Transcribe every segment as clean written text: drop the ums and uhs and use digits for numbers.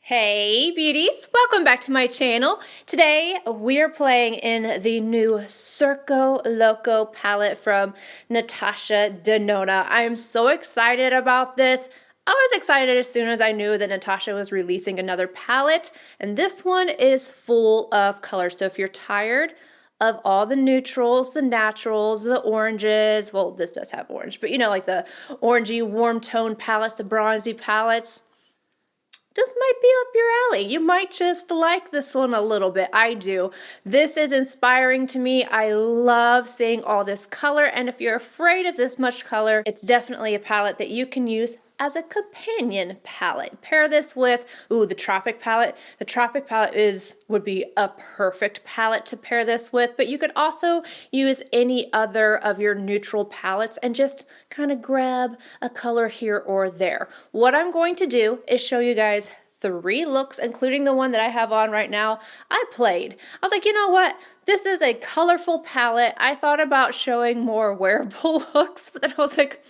Hey beauties, welcome back to my channel. Today we're playing in the new Circo Loco palette from Natasha Denona. I am so excited about this. I was excited as soon as I knew that Natasha was releasing another palette, and this one is full of colors. So if you're tired of all the neutrals, the naturals, the oranges, well this does have orange, but you know, like the orangey warm tone palettes, the bronzy palettes, this might be up your alley. You might just like this one a little bit. I do. This is inspiring to me. I love seeing all this color, and if you're afraid of this much color, it's definitely a palette that you can use as a companion palette. Pair this with, the Tropic palette. The Tropic palette would be a perfect palette to pair this with, but you could also use any other of your neutral palettes and just kind of grab a color here or there. What I'm going to do is show you guys 3 looks, including the one that I have on right now. I was like, you know what? This is a colorful palette. I thought about showing more wearable looks, but then I was like,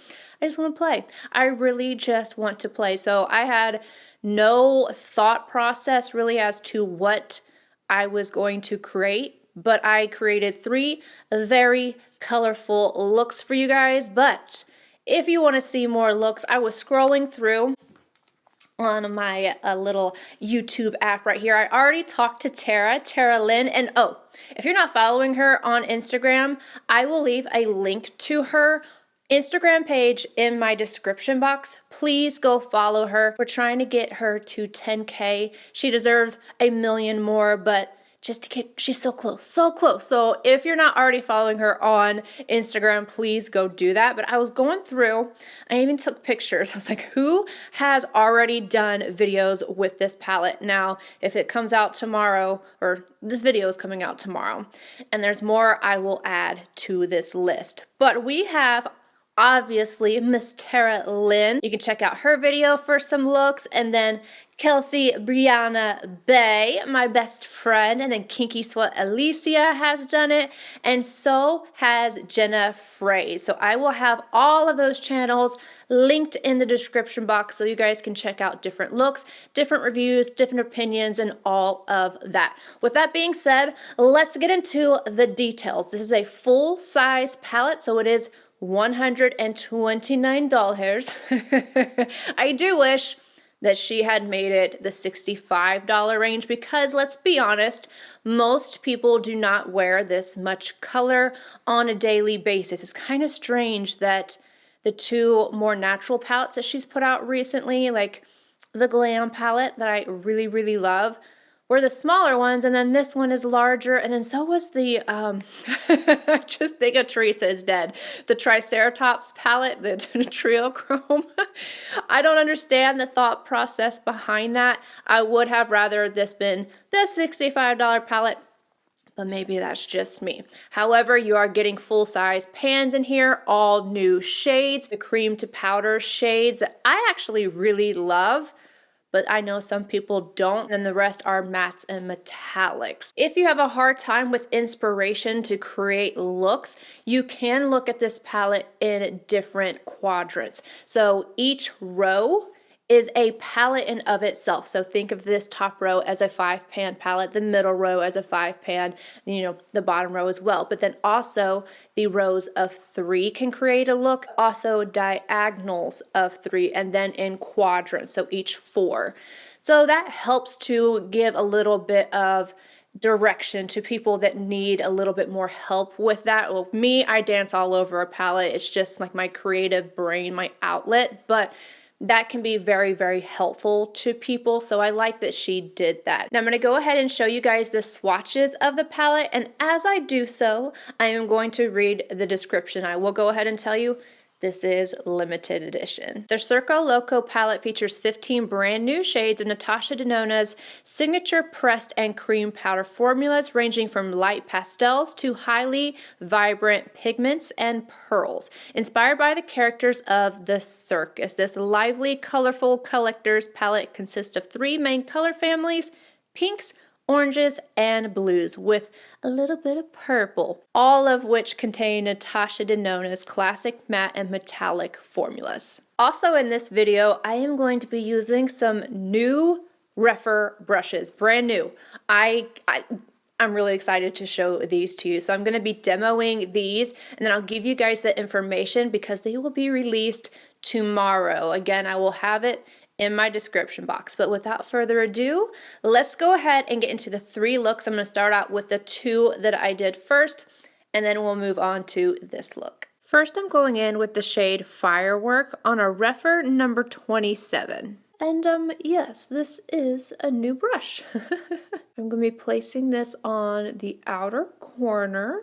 I just want to play. I really just want to play. So I had no thought process really as to what I was going to create, but I created 3 very colorful looks for you guys. But if you want to see more looks, I was scrolling through on my little YouTube app right here. I already talked to Tara Lynn, and if you're not following her on Instagram, I will leave a link to her Instagram page in my description box. Please go follow her. We're trying to get her to 10K. She deserves a million more, but she's so close, so close. So if you're not already following her on Instagram, please go do that. But I was going through, I even took pictures. I was like, who has already done videos with this palette? Now, if it comes out tomorrow, or this video is coming out tomorrow, and there's more, I will add to this list. But we have obviously Miss Tara Lynn. You can check out her video for some looks, and then Kelsey Brianna Bay, my best friend, and then Kinky Sweat Alicia has done it, and so has Jenna Frey. So I will have all of those channels linked in the description box so you guys can check out different looks, different reviews, different opinions, and all of that. With that being said, let's get into the details. This is a full-size palette, so it is $129. I do wish that she had made it the $65 range, because let's be honest, most people do not wear this much color on a daily basis. It's kind of strange that the 2 more natural palettes that she's put out recently, like the Glam palette that I really, really love, were the smaller ones, and then this one is larger, and then so was the, I just think a Teresa is dead. The Triceratops palette, the Trio Chrome. I don't understand the thought process behind that. I would have rather this been the $65 palette, but maybe that's just me. However, you are getting full-size pans in here, all new shades, the cream to powder shades that I actually really love, but I know some people don't, and the rest are mattes and metallics. If you have a hard time with inspiration to create looks, you can look at this palette in different quadrants. So each row is a palette in of itself. So think of this top row as a 5-pan palette, the middle row as a 5-pan, you know, the bottom row as well. But then also the rows of 3 can create a look, also diagonals of 3, and then in quadrants, so each 4. So that helps to give a little bit of direction to people that need a little bit more help with that. Well, me, I dance all over a palette. It's just like my creative brain, my outlet, but that can be very, very helpful to people, so I like that she did that. Now I'm going to go ahead and show you guys the swatches of the palette, and as I do so, I am going to read the description. I will go ahead and tell you this is limited edition. The Circo Loco palette features 15 brand new shades of Natasha Denona's signature pressed and cream powder formulas, ranging from light pastels to highly vibrant pigments and pearls. Inspired by the characters of the circus, this lively, colorful collector's palette consists of 3 main color families: pinks, oranges, and blues, with a little bit of purple, all of which contain Natasha Denona's classic matte and metallic formulas. Also in this video, I am going to be using some new REPHR brushes, brand new. I'm really excited to show these to you. So I'm going to be demoing these, and then I'll give you guys the information because they will be released tomorrow. Again, I will have it in my description box. But without further ado, let's go ahead and get into the 3 looks. I'm going to start out with the 2 that I did first, and then we'll move on to this look. First, I'm going in with the shade Firework on a REPHR number 27. And yes, this is a new brush. I'm going to be placing this on the outer corner,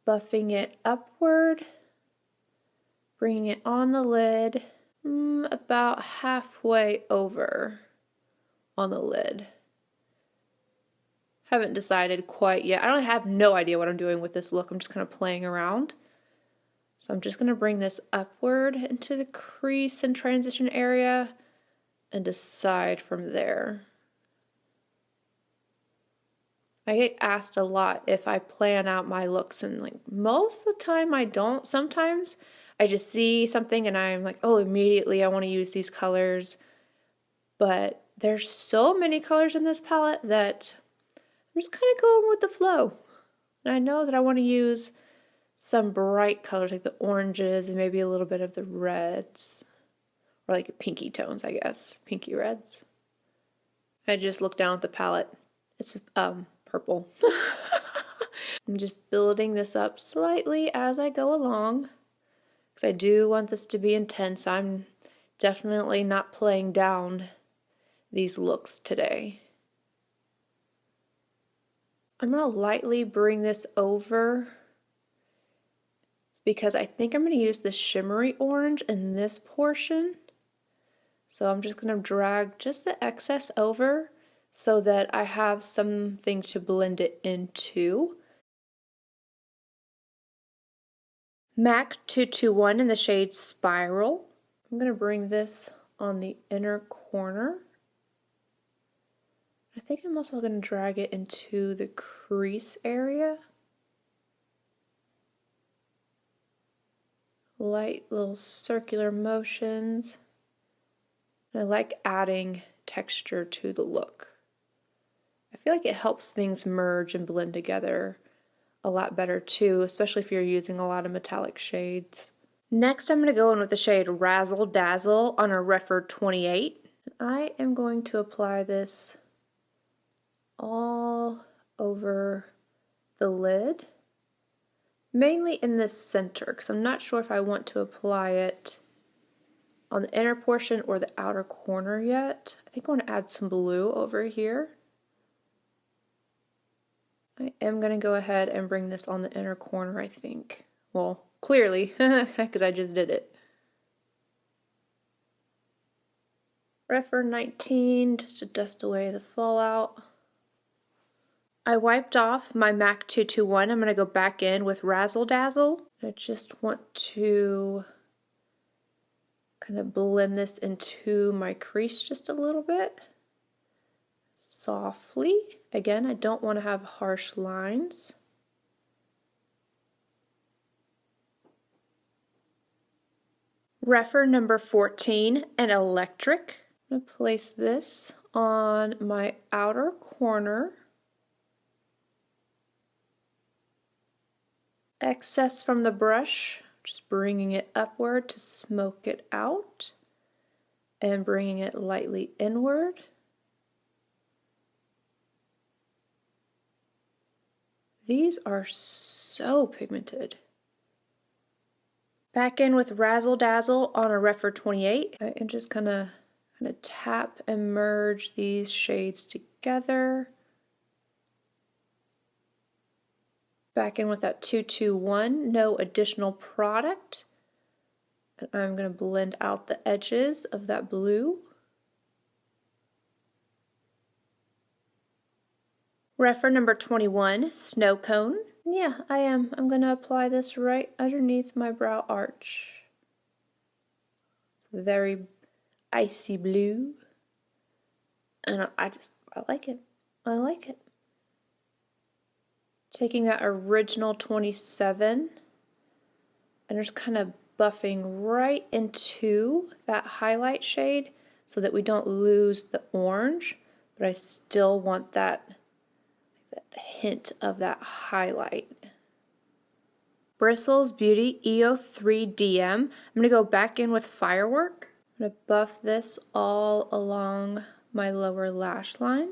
buffing it upward, bringing it on the lid, about halfway over on the lid. Haven't decided quite yet. I have no idea what I'm doing with this look. I'm just kind of playing around. So I'm just going to bring this upward into the crease and transition area and decide from there. I get asked a lot if I plan out my looks, and like most of the time I don't. Sometimes I just see something and I'm like, oh, immediately I want to use these colors. But there's so many colors in this palette that I'm just kind of going with the flow. And I know that I want to use some bright colors like the oranges and maybe a little bit of the reds, or like pinky tones, I guess, pinky reds. I just looked down at the palette. It's purple. I'm just building this up slightly as I go along because I do want this to be intense. I'm definitely not playing down these looks today. I'm going to lightly bring this over because I think I'm going to use the shimmery orange in this portion. So I'm just going to drag just the excess over so that I have something to blend it into. MAC 221 in the shade Spiral. I'm going to bring this on the inner corner. I think I'm also going to drag it into the crease area. Light little circular motions. I like adding texture to the look. I feel like it helps things merge and blend together a lot better too, especially if you're using a lot of metallic shades. Next, I'm going to go in with the shade Razzle Dazzle on a REPHR 28. I am going to apply this all over the lid, mainly in the center, because I'm not sure if I want to apply it on the inner portion or the outer corner yet. I think I want to add some blue over here. I am going to go ahead and bring this on the inner corner, I think. Well, clearly, because I just did it. REPHR 19, just to dust away the fallout. I wiped off my MAC 221. I'm going to go back in with Razzle Dazzle. I just want to kind of blend this into my crease just a little bit. Softly. Again, I don't want to have harsh lines. REPHR number 14 and Electric. I'm going to place this on my outer corner. Excess from the brush, just bringing it upward to smoke it out and bringing it lightly inward. These are so pigmented. Back in with Razzle Dazzle on a REPHR 28. I am just gonna kind of tap and merge these shades together. Back in with that 221, no additional product. And I'm going to blend out the edges of that blue. REPHR number 21, Snow Cone. Yeah, I'm going to apply this right underneath my brow arch. It's very icy blue. And I like it. I like it. Taking that original 27 and just kind of buffing right into that highlight shade so that we don't lose the orange, but I still want that hint of that highlight. Bristles Beauty EO3 DM. I'm going to go back in with Firework. I'm going to buff this all along my lower lash line.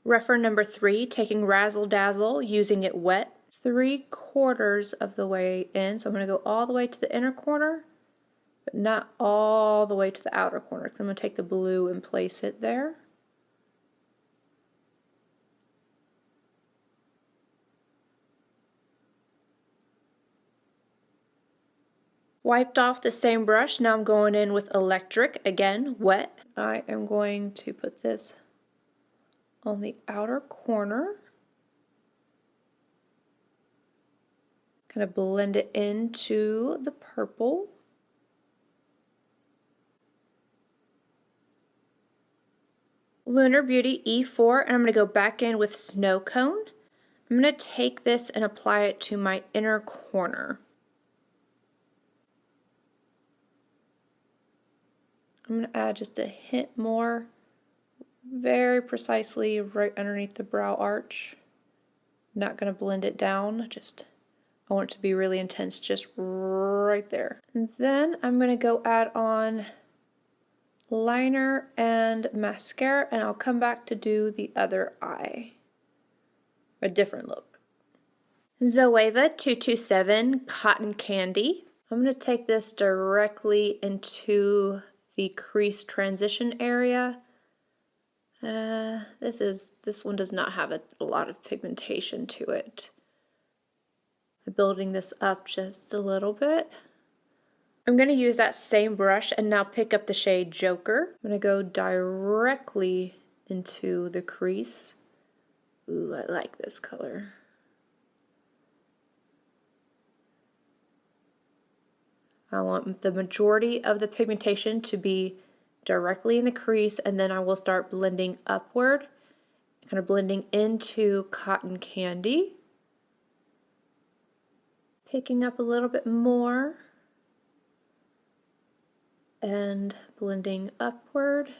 REPHR number 3, taking Razzle Dazzle, using it wet. 3/4 of the way in, so I'm going to go all the way to the inner corner, but not all the way to the outer corner, because I'm going to take the blue and place it there. Wiped off the same brush, now I'm going in with Electric, again, wet. I am going to put this on the outer corner. Kind of blend it into the purple. Lunar Beauty E4, and I'm going to go back in with Snow Cone. I'm going to take this and apply it to my inner corner. I'm going to add just a hint more, very precisely right underneath the brow arch. Not going to blend it down, just I want it to be really intense, just right there. And then I'm going to go add on liner and mascara, and I'll come back to do the other eye. A different look. Zoeva 227 Cotton Candy. I'm going to take this directly into the crease transition area. This one does not have a lot of pigmentation to it. I'm building this up just a little bit. I'm going to use that same brush and now pick up the shade Joker. I'm going to go directly into the crease. Ooh, I like this color. I want the majority of the pigmentation to be directly in the crease, and then I will start blending upward, kind of blending into Cotton Candy. Picking up a little bit more and blending upward.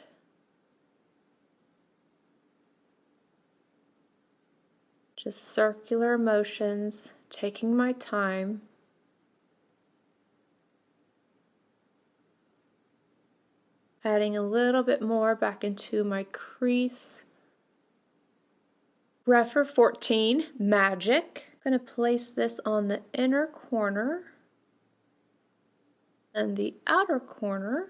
Just circular motions, taking my time. Adding a little bit more back into my crease. REPHR 14 Magic. I'm going to place this on the inner corner and the outer corner.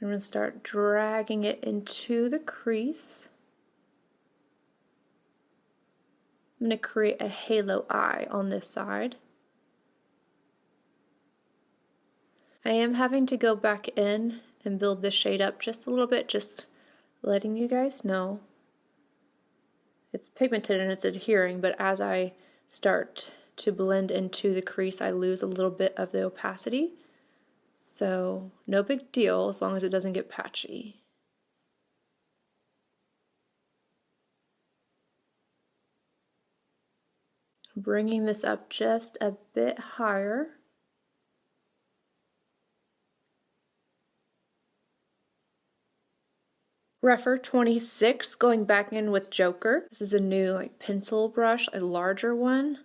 I'm going to start dragging it into the crease. I'm going to create a halo eye on this side. I am having to go back in and build this shade up just a little bit, just letting you guys know. It's pigmented and it's adhering, but as I start to blend into the crease, I lose a little bit of the opacity. So no big deal as long as it doesn't get patchy. Bringing this up just a bit higher. REPHR 26, going back in with Joker. This is a new pencil brush, a larger one.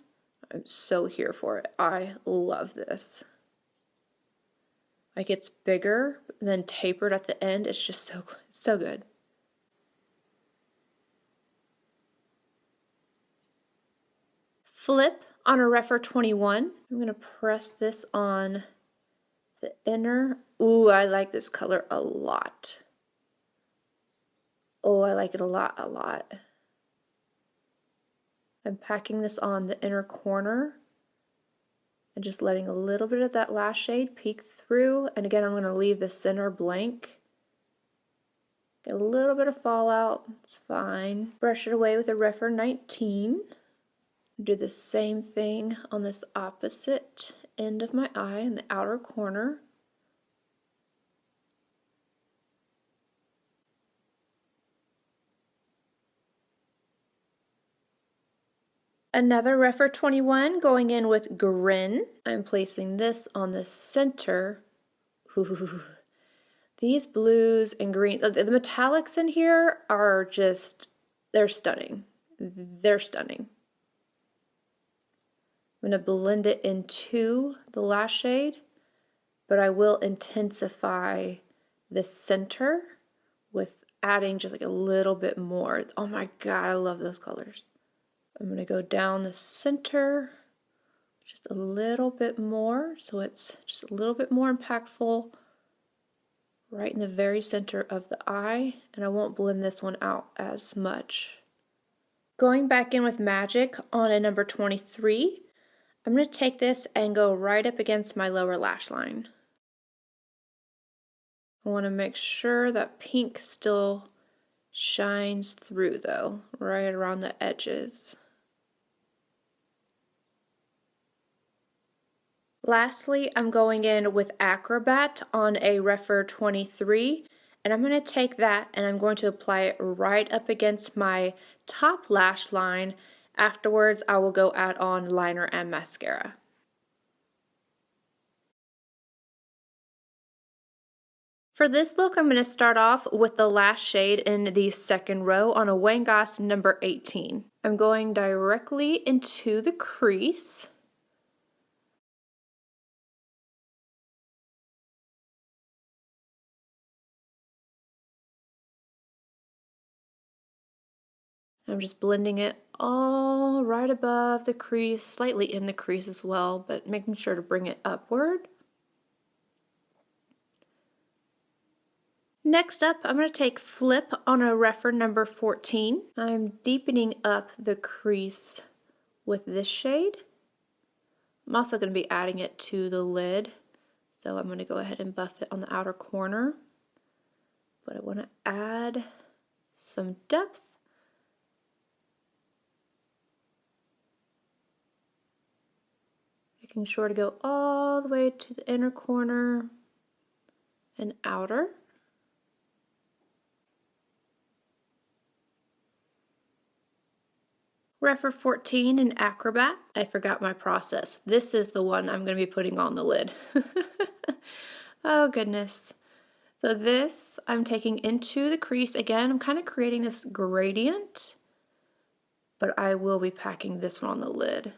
I'm so here for it. I love this. It's bigger, and then tapered at the end. It's just so good. Flip on a REPHR 21. I'm going to press this on the inner. Ooh, I like this color a lot. Oh, I like it a lot. I'm packing this on the inner corner and just letting a little bit of that lash shade peek through. And again, I'm going to leave the center blank. Get a little bit of fallout, it's fine. Brush it away with a REPHR 19. Do the same thing on this opposite end of my eye in the outer corner. Another REPHR 21 going in with Grin. I'm placing this on the center. Ooh. These blues and green, the metallics in here are just, they're stunning. They're stunning. I'm going to blend it into the last shade, but I will intensify the center with adding just like a little bit more. Oh my God, I love those colors. I'm going to go down the center just a little bit more, so it's just a little bit more impactful right in the very center of the eye, and I won't blend this one out as much. Going back in with Magic on a number 23, I'm going to take this and go right up against my lower lash line. I want to make sure that pink still shines through though, right around the edges. Lastly, I'm going in with Acrobat on a REPHR 23, and I'm going to take that and I'm going to apply it right up against my top lash line. Afterwards, I will go add on liner and mascara. For this look, I'm going to start off with the last shade in the second row on a Wayne Goss number 18. I'm going directly into the crease. I'm just blending it all right above the crease, slightly in the crease as well, but making sure to bring it upward. Next up, I'm going to take Flip on a REPHR number 14. I'm deepening up the crease with this shade. I'm also going to be adding it to the lid, so I'm going to go ahead and buff it on the outer corner. But I want to add some depth. Making sure to go all the way to the inner corner and outer. REPHR 14 in Acrobat. I forgot my process. This is the one I'm going to be putting on the lid. Oh goodness. So this I'm taking into the crease. Again, I'm kind of creating this gradient, but I will be packing this one on the lid.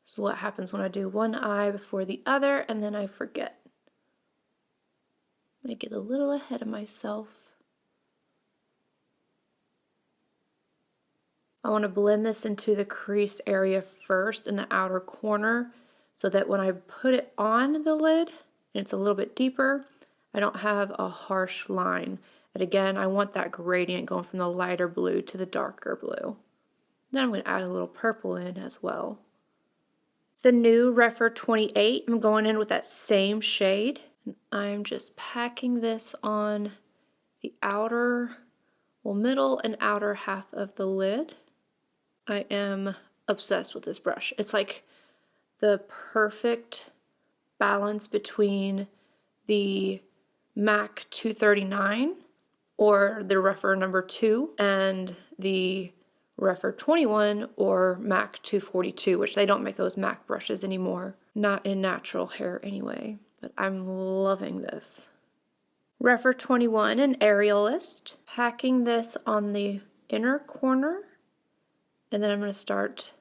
This is what happens when I do one eye before the other and then I forget. I get a little ahead of myself. I want to blend this into the crease area first in the outer corner so that when I put it on the lid and it's a little bit deeper, I don't have a harsh line. And again, I want that gradient going from the lighter blue to the darker blue. Then I'm going to add a little purple in as well. The new REPHR 28, I'm going in with that same shade. And I'm just packing this on the outer, well, middle and outer half of the lid. I am obsessed with this brush. It's like the perfect balance between the MAC 239 or the REPHR number 2 and the REPHR 21 or MAC 242, which they don't make those MAC brushes anymore. Not in natural hair anyway, but I'm loving this. REPHR 21 in Aerialist. Packing this on the inner corner, and then I'm going to start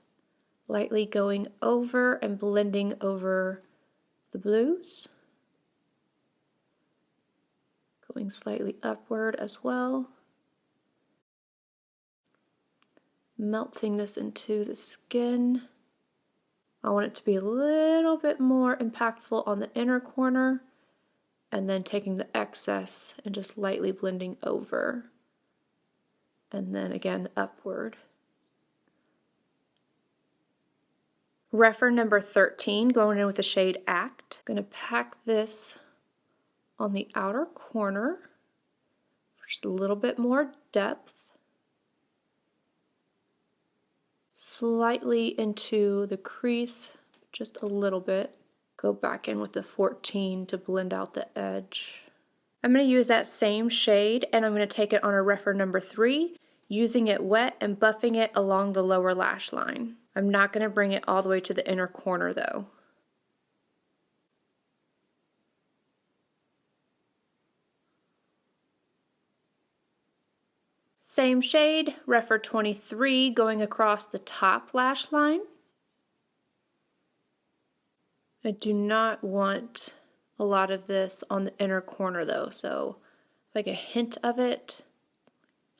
lightly going over and blending over the blues. Going slightly upward as well. Melting this into the skin. I want it to be a little bit more impactful on the inner corner, and then taking the excess and just lightly blending over. And then again upward. REPHR number 13, going in with the shade Act. I'm going to pack this on the outer corner for just a little bit more depth. Slightly into the crease, just a little bit. Go back in with the 14 to blend out the edge. I'm going to use that same shade and I'm going to take it on a REPHR number 3 using it wet and buffing it along the lower lash line. I'm not going to bring it all the way to the inner corner though. Same shade, REPHR 23, going across the top lash line. I do not want a lot of this on the inner corner though, so like a hint of it,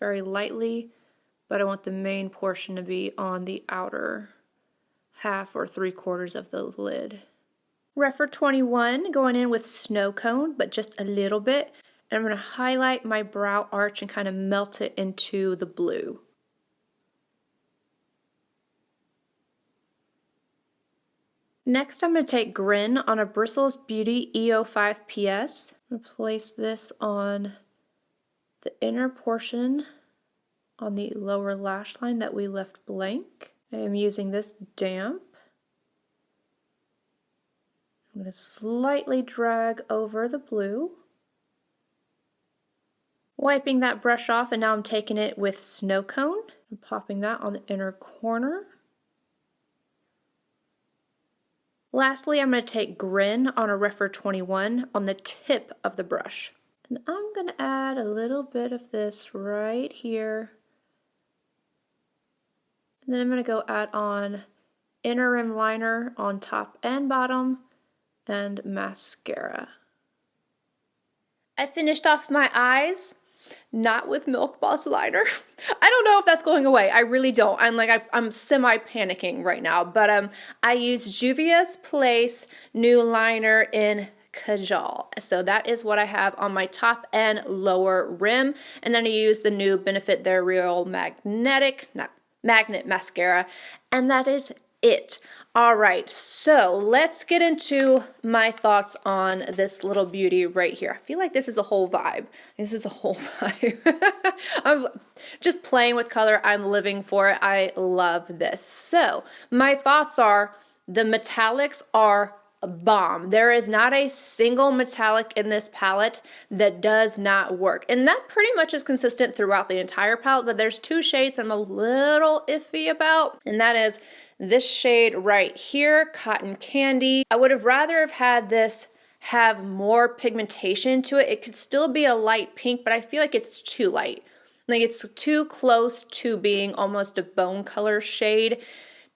very lightly, but I want the main portion to be on the outer half or 3/4 of the lid. REPHR 21, going in with Snow Cone, but just a little bit. And I'm going to highlight my brow arch and kind of melt it into the blue. Next, I'm going to take Grin on a Bristles Beauty EO5 PS. I'm going to place this on the inner portion on the lower lash line that we left blank. I am using this damp. I'm going to slightly drag over the blue. Wiping that brush off, and now I'm taking it with Snow Cone and popping that on the inner corner. Lastly, I'm going to take Grin on a REPHR 21 on the tip of the brush. And I'm going to add a little bit of this right here. And then I'm going to go add on inner rim liner on top and bottom and mascara. I finished off my eyes. Not with Milk Boss liner. I don't know if that's going away. I really don't. I'm semi-panicking right now. But I use JUVIA'S Place new liner in Kajal. So that is what I have on my top and lower rim. And then I use the new Benefit They're Real magnet mascara. And that is it. All right, so let's get into my thoughts on this little beauty right here. I feel like this is a whole vibe. This is a whole vibe. I'm just playing with color. I'm living for it. I love this. So my thoughts are the metallics are a bomb. There is not a single metallic in this palette that does not work. And that pretty much is consistent throughout the entire palette, but there's two shades I'm a little iffy about, and that is this shade right here, Cotton Candy. I would have rather have had this have more pigmentation to it. It could still be a light pink, but I feel like it's too light. Like it's too close to being almost a bone color shade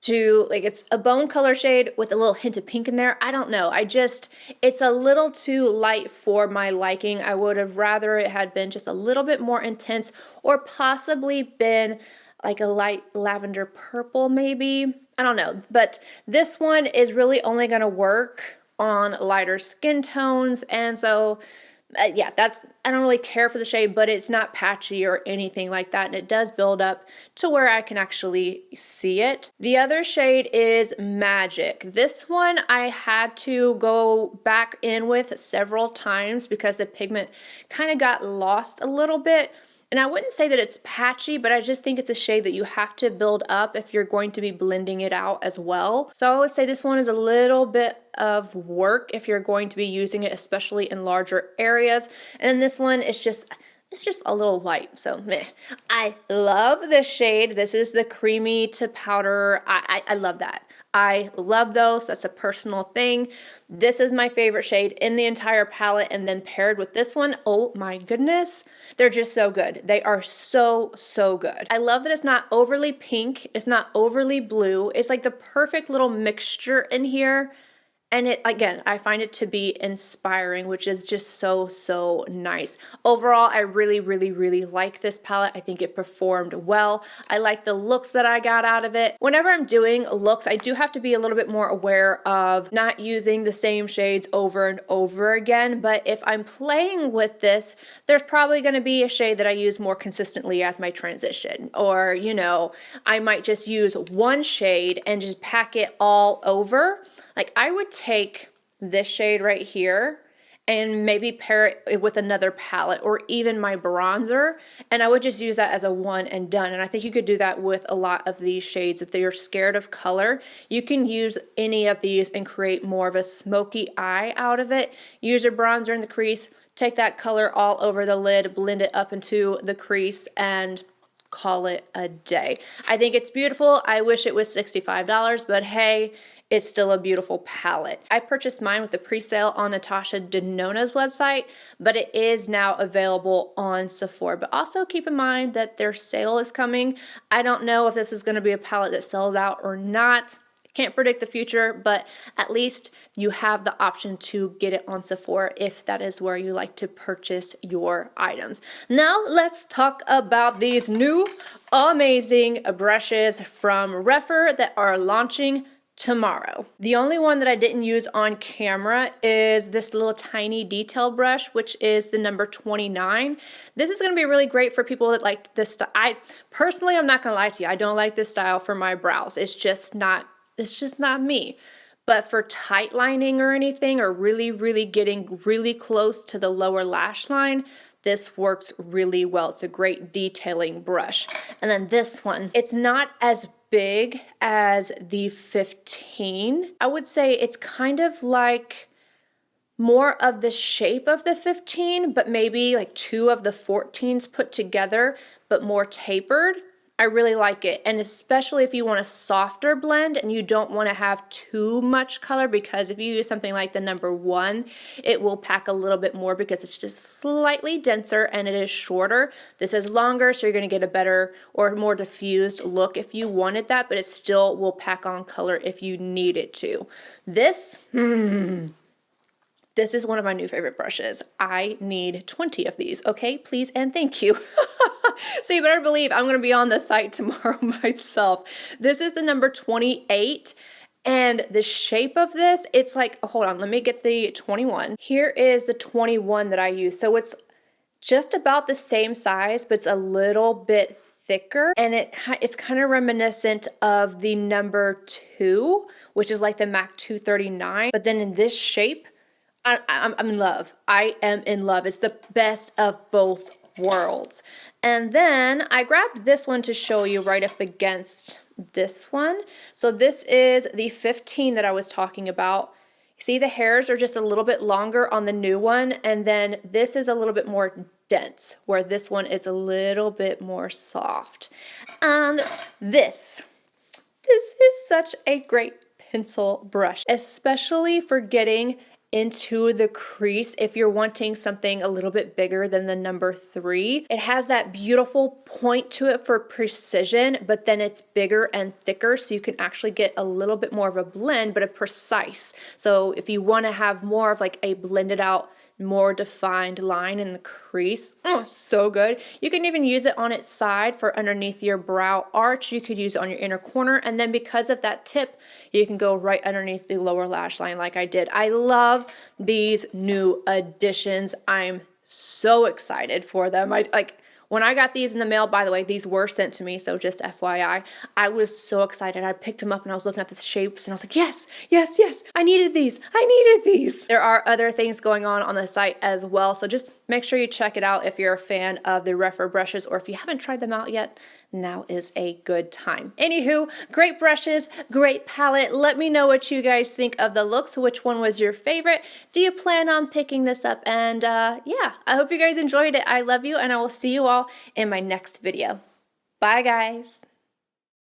to, like it's a bone color shade with a little hint of pink in there. I don't know. It's a little too light for my liking. I would have rather it had been just a little bit more intense or possibly been like a light lavender purple maybe. I don't know, but this one is really only going to work on lighter skin tones, and so yeah, I don't really care for the shade, but it's not patchy or anything like that, and it does build up to where I can actually see it. The other shade is Magic. This one I had to go back in with several times because the pigment kind of got lost a little bit. And I wouldn't say that it's patchy, but I just think it's a shade that you have to build up if you're going to be blending it out as well. So I would say this one is a little bit of work if you're going to be using it, especially in larger areas. And then this one is just, it's just a little light, so meh. I love this shade. This is the creamy to powder. I love that. I love those. That's a personal thing. This is my favorite shade in the entire palette, and then paired with this one, oh my goodness, they're just so good. They are so, so good. I love that it's not overly pink. It's not overly blue. It's like the perfect little mixture in here. And it, again, I find it to be inspiring, which is just so, so nice. Overall, I really, really, really like this palette. I think it performed well. I like the looks that I got out of it. Whenever I'm doing looks, I do have to be a little bit more aware of not using the same shades over and over again. But if I'm playing with this, there's probably going to be a shade that I use more consistently as my transition. Or, you know, I might just use one shade and just pack it all over. Like I would take this shade right here and maybe pair it with another palette or even my bronzer, and I would just use that as a one and done. And I think you could do that with a lot of these shades. If you're scared of color, you can use any of these and create more of a smoky eye out of it. Use your bronzer in the crease, take that color all over the lid, blend it up into the crease, and call it a day. I think it's beautiful. I wish it was $65, but hey, it's still a beautiful palette. I purchased mine with a pre-sale on Natasha Denona's website, but it is now available on Sephora. But also keep in mind that their sale is coming. I don't know if this is going to be a palette that sells out or not. Can't predict the future, but at least you have the option to get it on Sephora if that is where you like to purchase your items. Now let's talk about these new amazing brushes from REPHR that are launching tomorrow. The only one that I didn't use on camera is this little tiny detail brush, which is the number 29. This is going to be really great for people that like this style. Personally, I'm not going to lie to you, I don't like this style for my brows. It's just not me. But for tight lining or anything, or really getting really close to the lower lash line, this works really well. It's a great detailing brush. And then this one, it's not as big as the 15. I would say it's kind of like more of the shape of the 15, but maybe like 2 of the 14s put together, but more tapered. I really like it, and especially if you want a softer blend and you don't want to have too much color, because if you use something like the number 1, it will pack a little bit more because it's just slightly denser and it is shorter. This is longer, so you're going to get a better or more diffused look if you wanted that, but it still will pack on color if you need it to. This is one of my new favorite brushes. I need 20 of these, okay? Please and thank you. So you better believe I'm going to be on the site tomorrow myself. This is the number 28, and the shape of this, it's like, hold on, let me get the 21. Here is the 21 that I use. So it's just about the same size, but it's a little bit thicker, and it's kind of reminiscent of the number 2, which is like the MAC 239, but then in this shape, I'm in love. I am in love. It's the best of both worlds. And then I grabbed this one to show you right up against this one. So this is the 15 that I was talking about. You see the hairs are just a little bit longer on the new one, and then this is a little bit more dense, where this one is a little bit more soft. And this is such a great pencil brush, especially for getting into the crease if you're wanting something a little bit bigger than the number 3. It has that beautiful point to it for precision, but then it's bigger and thicker, so you can actually get a little bit more of a blend, but a precise. So if you want to have more of like a blended out, more defined line in the crease, so good. You can even use it on its side for underneath your brow arch. You could use it on your inner corner, and then because of that tip, you can go right underneath the lower lash line like I did. I love these new additions. I'm so excited for them. When I got these in the mail, by the way, these were sent to me, so just FYI, I was so excited. I picked them up and I was looking at the shapes and I was like, yes, yes, yes, I needed these. There are other things going on the site as well, so just make sure you check it out if you're a fan of the REPHR brushes, or if you haven't tried them out yet, now is a good time. Anywho, great brushes, great palette. Let me know what you guys think of the looks. Which one was your favorite? Do you plan on picking this up? And yeah, I hope you guys enjoyed it. I love you, and I will see you all in my next video. Bye, guys.